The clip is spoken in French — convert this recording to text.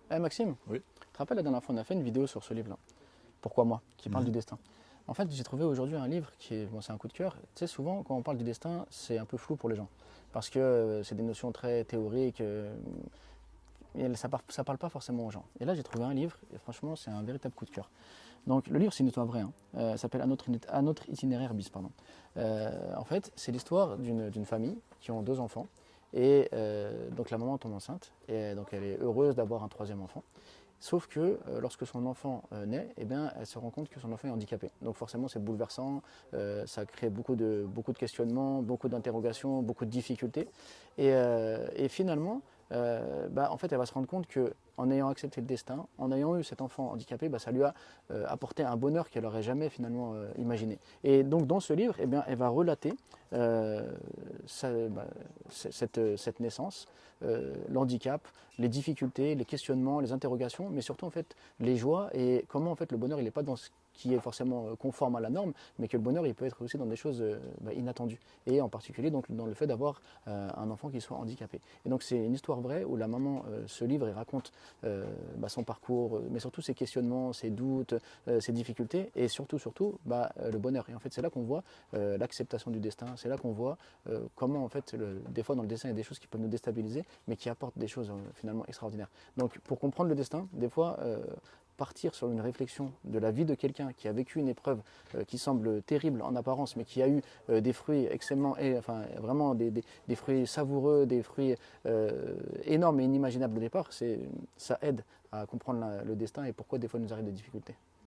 Maxime, Oui. tu te rappelles la dernière fois, on a fait une vidéo sur ce livre-là. Pourquoi moi, qui parle du destin. En fait, j'ai trouvé aujourd'hui un livre qui est, bon, c'est un coup de cœur. Tu sais, souvent, quand on parle du destin, c'est un peu flou pour les gens. Parce que c'est des notions très théoriques, et ça parle pas forcément aux gens. Et là, j'ai trouvé un livre, et franchement, c'est un véritable coup de cœur. Donc, le livre, c'est une histoire vraie. Hein. Ça s'appelle À notre itinéraire bis, pardon. En fait, c'est l'histoire d'une famille qui ont deux enfants. Et donc, la maman tombe enceinte, et donc elle est heureuse d'avoir un troisième enfant. Sauf que lorsque son enfant naît, eh bien, elle se rend compte que son enfant est handicapé. Donc forcément, c'est bouleversant, ça crée beaucoup de questionnements, beaucoup d'interrogations, beaucoup de difficultés. Et finalement, en fait, elle va se rendre compte que en ayant accepté le destin, en ayant eu cet enfant handicapé, ça lui a apporté un bonheur qu'elle n'aurait jamais finalement imaginé. Et donc dans ce livre, eh bien, elle va relater euh, sa- bah, cette naissance, l'handicap, les difficultés, les questionnements, les interrogations, mais surtout en fait les joies et comment en fait le bonheur il n'est pas dans ce qui est forcément conforme à la norme, mais que le bonheur il peut être aussi dans des choses inattendues et en particulier donc dans le fait d'avoir un enfant qui soit handicapé. Et donc c'est une histoire vraie où la maman se livre et raconte son parcours, mais surtout ses questionnements, ses doutes, ses difficultés et le bonheur. Et en fait c'est là qu'on voit l'acceptation du destin, c'est là qu'on voit comment en fait des fois dans le destin il y a des choses qui peuvent nous déstabiliser, mais qui apportent des choses finalement extraordinaires. Donc pour comprendre le destin, des fois partir sur une réflexion de la vie de quelqu'un qui a vécu une épreuve qui semble terrible en apparence, mais qui a eu des fruits extrêmement, enfin vraiment des fruits savoureux, des fruits énormes et inimaginables au départ, ça aide à comprendre le destin et pourquoi des fois il nous arrive des difficultés.